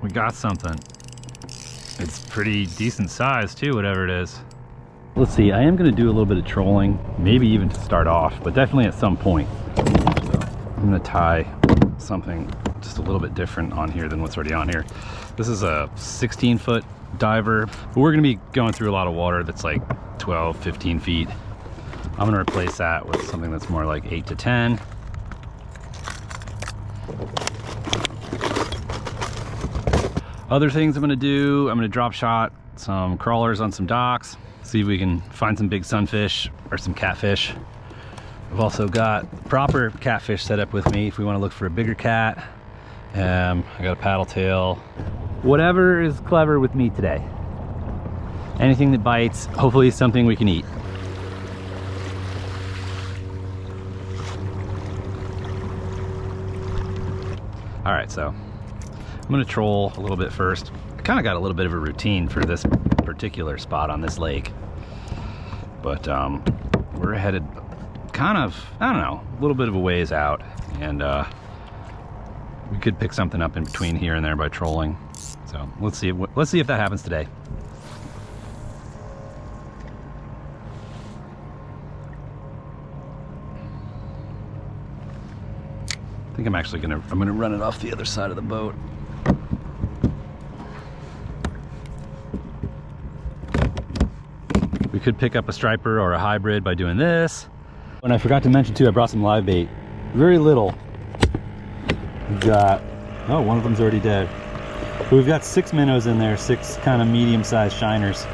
We got something. It's pretty decent size too, whatever it is. Let's see, I am gonna do a little bit of trolling, maybe even to start off, but definitely at some point. So I'm gonna tie something just a little bit different on here than what's already on here. This is a 16-foot diver, but we're gonna be going through a lot of water that's like 12, 15 feet. I'm gonna replace that with something that's more like 8 to 10. Other things I'm gonna do, I'm gonna drop shot some crawlers on some docks, see if we can find some big sunfish or some catfish. I've also got proper catfish set up with me if we want to look for a bigger cat. I got a paddle tail. Whatever is clever with me today. Anything that bites, hopefully something we can eat. All right, so I'm gonna troll a little bit first. I kind of got a little bit of a routine for this particular spot on this lake, but we're headed kind of, I don't know, a little bit of a ways out, and we could pick something up in between here and there by trolling. So let's see if that happens today. I think I'm actually gonna run it off the other side of the boat. We could pick up a striper or a hybrid by doing this. And I forgot to mention too, I brought some live bait. Very little. We've got, oh, one of them's already dead. But we've got 6 minnows in there, 6 kind of medium-sized shiners.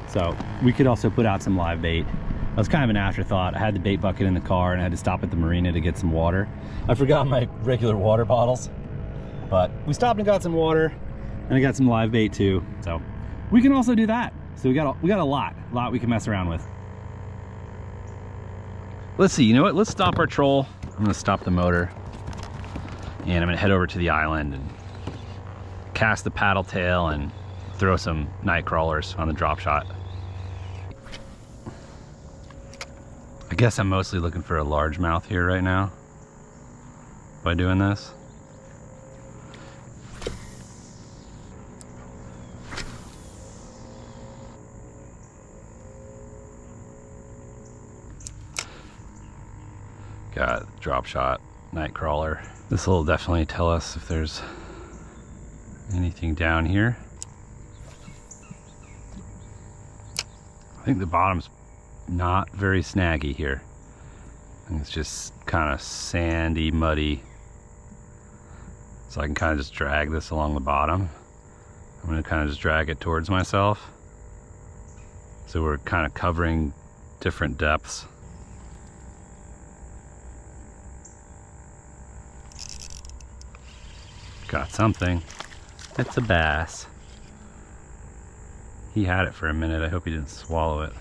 So we could also put out some live bait. That was kind of an afterthought. I had the bait bucket in the car and I had to stop at the marina to get some water. I forgot my regular water bottles, but we stopped and got some water, and I got some live bait too. So we can also do that. So we got a lot we can mess around with. Let's see, you know what? Let's stop our troll. I'm gonna stop the motor, and I'm gonna head over to the island and cast the paddle tail and throw some night crawlers on the drop shot. I guess I'm mostly looking for a largemouth here right now by doing this. Got drop shot, night crawler. This will definitely tell us if there's anything down here. I think the bottom's not very snaggy here. I think it's just kind of sandy, muddy. So I can kind of just drag this along the bottom. I'm gonna kind of just drag it towards myself. So we're kind of covering different depths. Got something. It's a bass. He had it for a minute. I hope he didn't swallow it.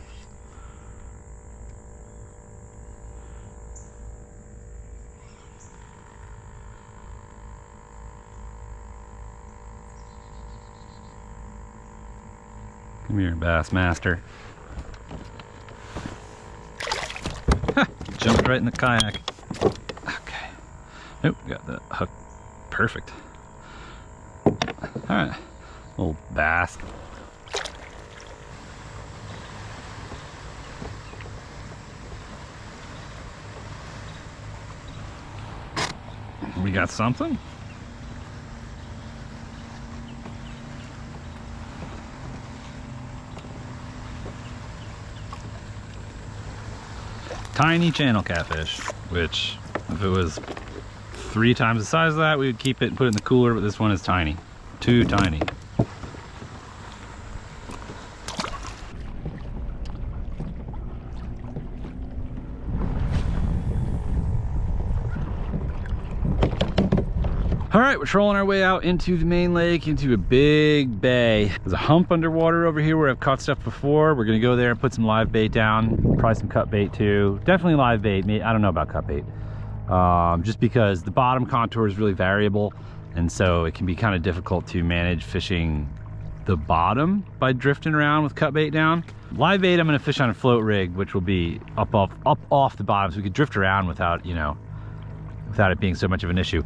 Come here, bass master. Ha! Jumped right in the kayak. Okay. Nope, got the hook. Perfect. All right, little bass. We got something? Tiny channel catfish, which if it was 3 times the size of that, we would keep it and put it in the cooler, but this one is tiny. Too tiny. All right, we're trolling our way out into the main lake, into a big bay. There's a hump underwater over here where I've caught stuff before. We're gonna go there and put some live bait down, probably some cut bait too. Definitely live bait, I don't know about cut bait. Just because the bottom contour is really variable, and so it can be kind of difficult to manage fishing the bottom by drifting around with cut bait down. Live bait I'm gonna fish on a float rig, which will be up off the bottom, so we could drift around without, you know, without it being so much of an issue.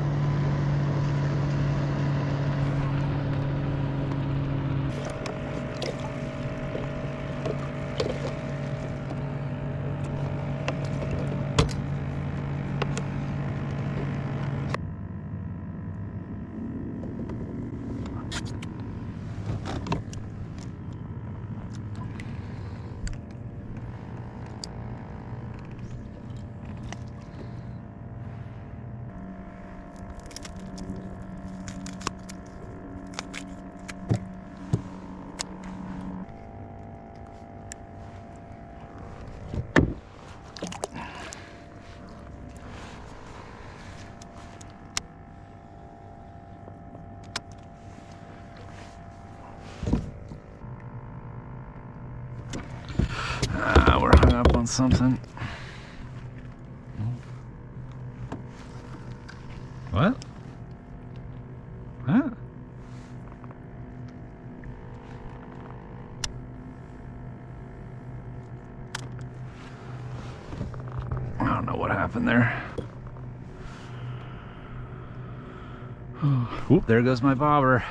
on something. What? Huh? I don't know what happened there. Oop, there goes my bobber.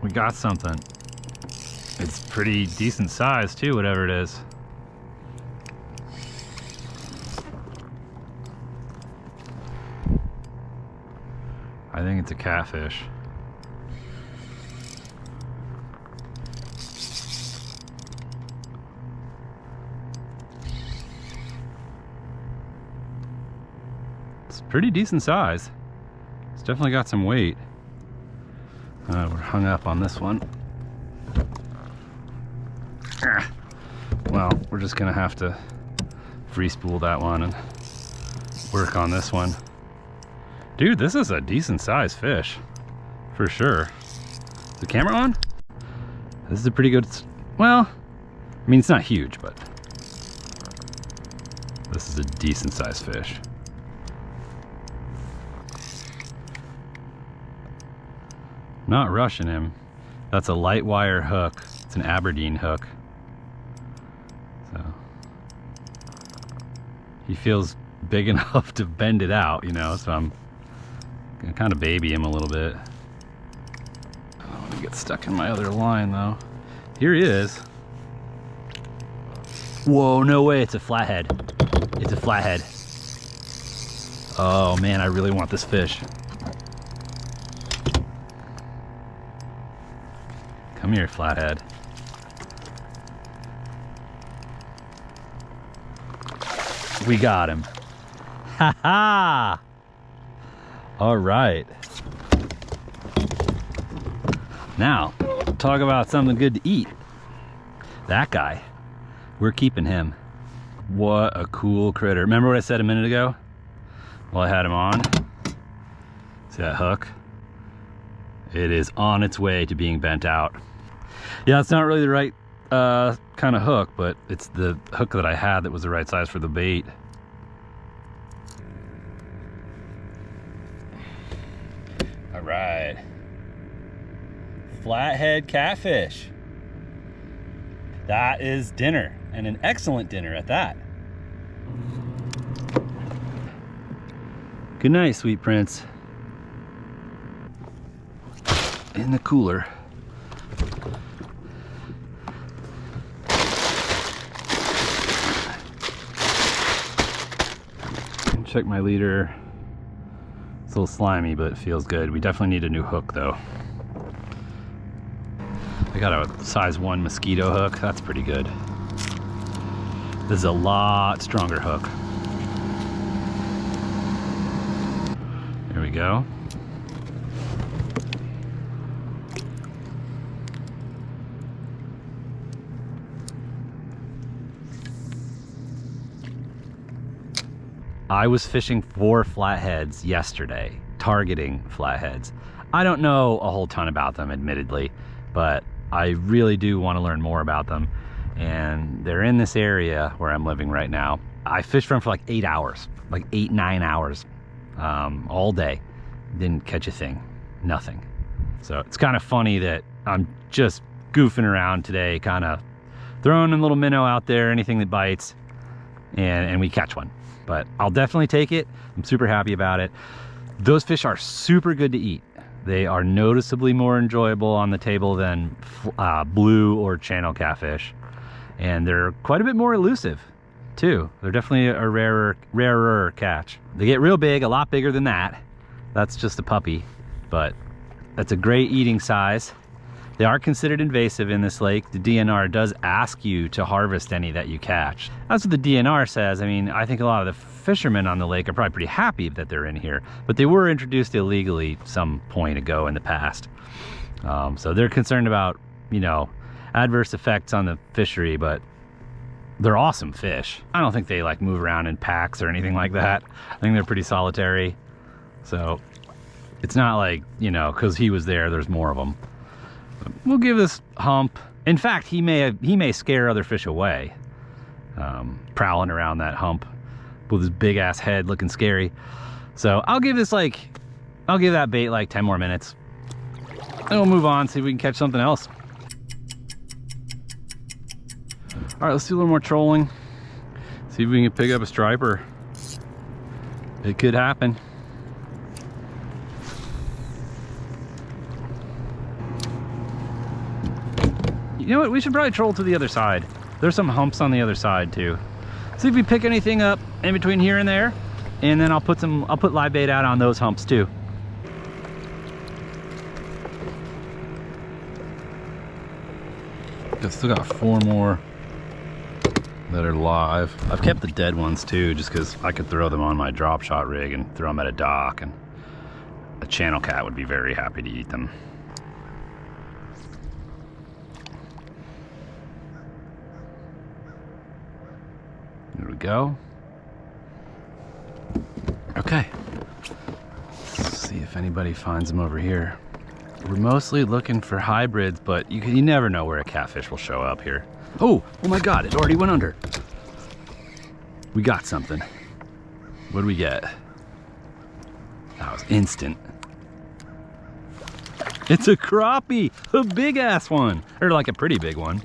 We got something. It's pretty decent size too, whatever it is. I think it's a catfish. It's pretty decent size. It's definitely got some weight. We're hung up on this one. Well, we're just gonna have to free spool that one and work on this one. Dude, this is a decent sized fish, for sure. Is the camera on? This is a pretty good, well, I mean, it's not huge, but this is a decent sized fish. Not rushing him. That's a light wire hook. It's an Aberdeen hook. So he feels big enough to bend it out, you know, so I'm gonna kind of baby him a little bit. I don't want to get stuck in my other line though. Here he is. Whoa, no way, it's a flathead. It's a flathead. Oh man, I really want this fish. Come here, flathead. We got him. Ha ha! All right. Now, talk about something good to eat. That guy, we're keeping him. What a cool critter. Remember what I said a minute ago? While I had him on? See that hook? It is on its way to being bent out. Yeah, it's not really the right kind of hook, but it's the hook that I had that was the right size for the bait. All right. Flathead catfish. That is dinner, and an excellent dinner at that. Good night, sweet prince. In the cooler. Check my leader. It's a little slimy, but it feels good. We definitely need a new hook though. I got a size 1 mosquito hook. That's pretty good. This is a lot stronger hook. There we go. I was fishing for flatheads yesterday, targeting flatheads. I don't know a whole ton about them, admittedly, but I really do want to learn more about them. And they're in this area where I'm living right now. I fished for them for like 8 hours, like 8, 9 hours, all day. Didn't catch a thing, nothing. So it's kind of funny that I'm just goofing around today, kind of throwing a little minnow out there, anything that bites, and we catch one. But I'll definitely take it. I'm super happy about it. Those fish are super good to eat. They are noticeably more enjoyable on the table than blue or channel catfish. And they're quite a bit more elusive too. They're definitely a rarer catch. They get real big, a lot bigger than that. That's just a puppy, but that's a great eating size. They are considered invasive in this lake. The DNR does ask you to harvest any that you catch. That's what the DNR says. I mean, I think a lot of the fishermen on the lake are probably pretty happy that they're in here, but they were introduced illegally some point ago in the past. So they're concerned about, you know, adverse effects on the fishery, but they're awesome fish. I don't think they like move around in packs or anything like that. I think they're pretty solitary. So it's not like, you know, because he was there, there's more of them. We'll give this hump In fact, he may scare other fish away, prowling around that hump with his big ass head looking scary. So I'll give that bait like 10 more minutes. And we'll move on, see if we can catch something else. All right, let's do a little more trolling. See if we can pick up a striper. It could happen. You know what, we should probably troll to the other side. There's some humps on the other side too. See if we pick anything up in between here and there, and then I'll put live bait out on those humps too. I've still got 4 more that are live. I've kept the dead ones too, just because I could throw them on my drop shot rig and throw them at a dock, and a channel cat would be very happy to eat them. There we go. Okay. Let's see if anybody finds them over here. We're mostly looking for hybrids, but you never know where a catfish will show up here. Oh my God, it already went under. We got something. What do we get? That was instant. It's a crappie, a big ass one, or like a pretty big one.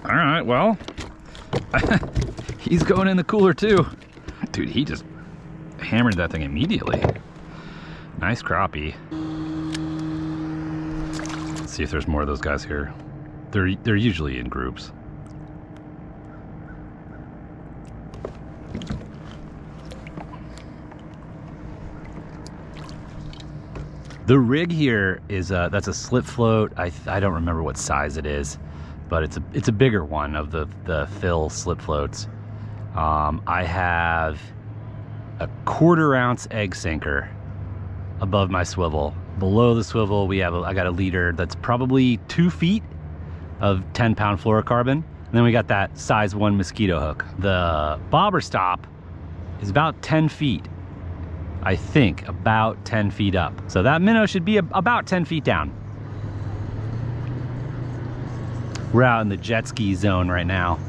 All right, well, he's going in the cooler too. Dude, he just hammered that thing immediately. Nice crappie. Let's see if there's more of those guys here. They're usually in groups. The rig here is that's a slip float. I don't remember what size it is, but it's a bigger one of the Phil slip floats. I have a 1/4 ounce egg sinker above my swivel. Below the swivel, I got a leader that's probably 2 feet of 10-pound fluorocarbon. And then we got that size 1 mosquito hook. The bobber stop is about 10 feet. I think about 10 feet up. So that minnow should be about 10 feet down. We're out in the jet ski zone right now.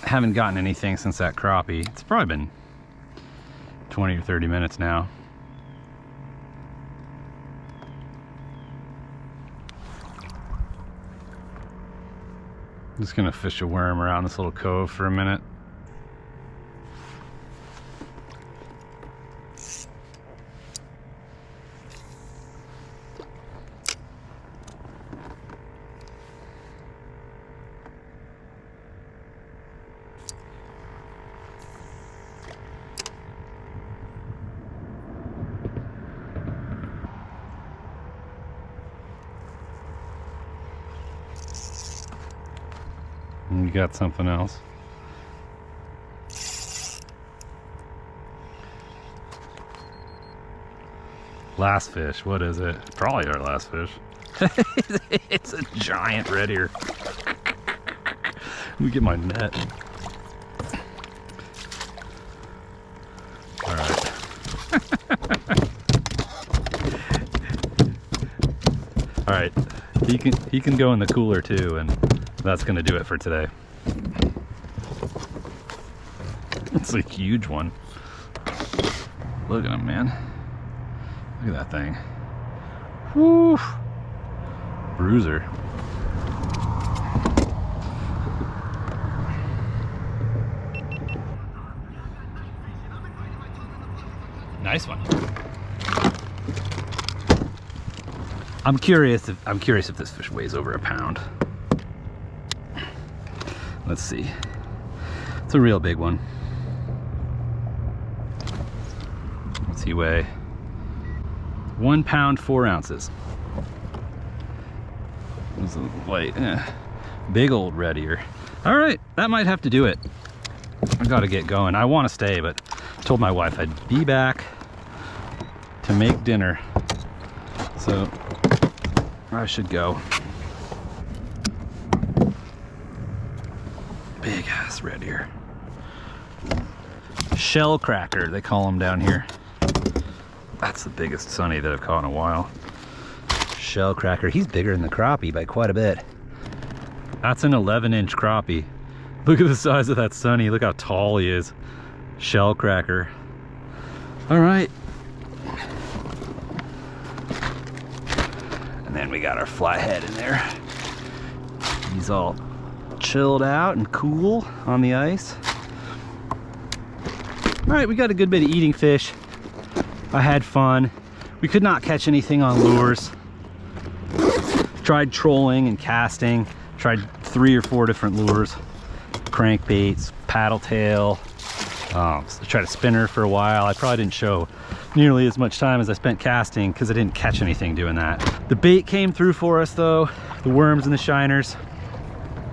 Haven't gotten anything since that crappie. It's probably been 20 or 30 minutes now. I'm just gonna fish a worm around this little cove for a minute. You got something else. Last fish, what is it? Probably our last fish. It's a giant red ear. Let me get my net. All right. All right, he can go in the cooler too, and that's gonna do it for today. It's a huge one. Look at him, man. Look at that thing. Woo! Bruiser. Nice one. I'm curious if this fish weighs over a pound. Let's see. It's a real big one. What's he weigh? 1 pound 4 ounces. It's a light, big old red ear. All right, that might have to do it. I gotta get going. I want to stay, but I told my wife I'd be back to make dinner, so I should go. Big ass red ear. Shellcracker, they call them down here. That's the biggest sunny that I've caught in a while. Shellcracker, he's bigger than the crappie by quite a bit. That's an 11-inch crappie. Look at the size of that sunny, look how tall he is. Shellcracker. All right. And then we got our flathead in there. He's all chilled out and cool on the ice. All right, we got a good bit of eating fish. I had fun. We could not catch anything on lures. Tried trolling and casting. Tried 3 or 4 different lures. Crankbaits, paddle tail. I tried a spinner for a while. I probably didn't show nearly as much time as I spent casting because I didn't catch anything doing that. The bait came through for us though. The worms and the shiners.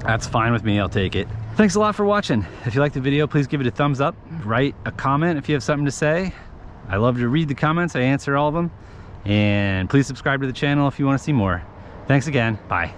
That's fine with me, I'll take it. Thanks a lot for watching. If you liked the video, please give it a thumbs up. Write a comment if you have something to say. I love to read the comments, I answer all of them. And please subscribe to the channel if you want to see more. Thanks again, bye.